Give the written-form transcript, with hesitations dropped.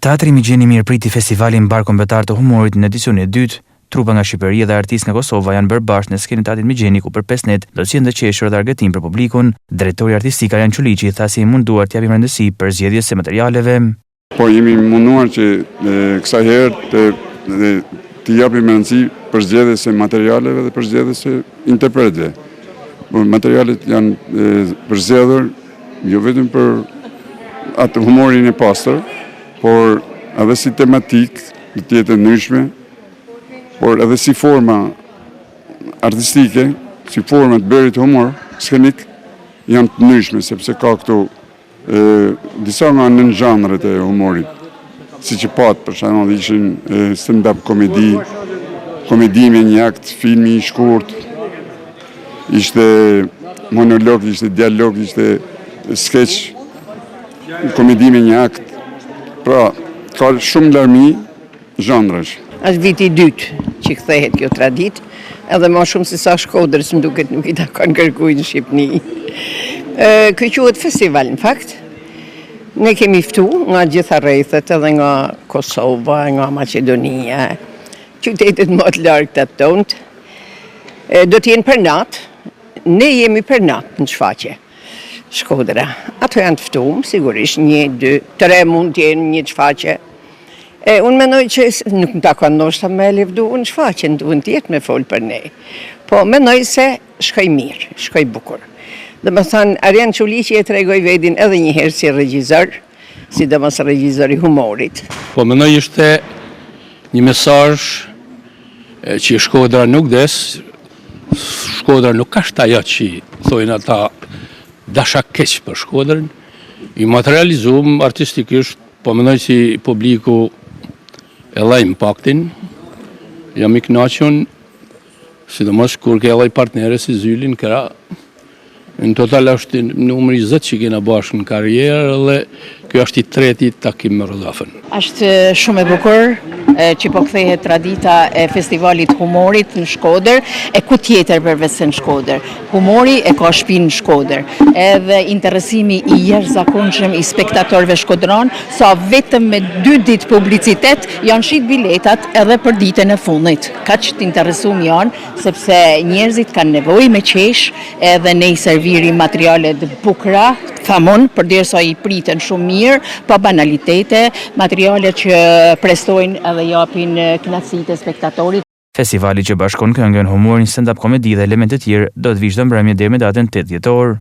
Teatri Migjeni mirëpriti festivalin Bar Kombëtar të Humorit në edicionin e dytë. Trupa nga Shqipëria dhe artistë nga Kosova janë bërë bashkë në skenën e Teatrit Migjeni ku për 5 net do të jenë të qeshur dhe argëtim për publikun. Drejtori artistik Arjan Çuliçi tha se i munduar të japim rëndësi për zgjedhjes së materialeve. Po jemi munduar që kësaj herë të japim rëndësi për zgjedhjes së materialeve dhe për zgjedhjes së interpretëve. Materialet janë përzgjedhur jo vetëm për atë humorin e pastër, por edhe si tematik të jetë ndryshme, por edhe si forma artistike, si forma të bërit humor skenik janë të ndryshme, sepse ka këtu disa nga nën zhanret e humorit, si që patë për shembull ishin stand-up komedi, komedi me një akt, filmi i shkurt, ishte monolog, ishte dialog, ishte sketch, komedi me një akt. Pra, ka shumë larmi zhanresh. Është viti i dytë që kthehet kjo traditë, edhe më shumë se sa Shkodrës më duket nuk i takon kërkuj në Shqipëni. Ky quhet festival në fakt. Ne kemi ftu nga gjitha rrethet, edhe nga Kosova, nga Maqedonia, qytetet më të largëta tonë. Do të jenë për natë. Ne jemi për natë në shfaqje. Shkodra. Ato janë të ftuar, sigurisht 1, 2, 3 mund të jenë një shfaqje. Unë mendoj që nuk më takon ndoshta me lëvdu në shfaqjen, duhet të jetë me fol për ne. Po mendoj se shkoj mirë, shkoj bukur. Domethënë Arjan Çuliçi e tregoi vetin edhe një herë si regjisor, sidomos regjisor i humorit. Po mendoj ishte një mesazh që Shkodra nuk des, Shkodra nuk ka ajo që thojnë ata dasha keq për Shkodrën, i materializum artistikisht, po mendoj si publiku e laj impaktin, jam i kënaqur, sidomos kur ke laj partnere si Zylin Kra, në total është numri 20 që kena bashkë në karrierë dhe kjo është i treti takim me Rodafën. Është shumë e bukur që po kthehet tradita e festivalit humorit në Shkodër, e ku tjetër përveç se në Shkodër. Humori e ka shtëpinë në Shkodër. Edhe interesimi i jashtëzakonshëm i spektatorëve shkodran, sa vetëm me 2 ditë publicitet janë shit biletat edhe për ditën e fundit. Kaq të interesuar janë sepse njerëzit kanë nevojë me qesh, edhe ne i servirim materiale të bukura, thamon, përderisa i priten shumë mirë, pa banalitete, materiale që prestojnë edhe japin kënaqësitë e spektatorit. Festivali që bashkon këngën, humorin, stand-up komedi dhe elemente të tjerë do të vijë çdo mbrëmje deri në datën 8 dhjetor.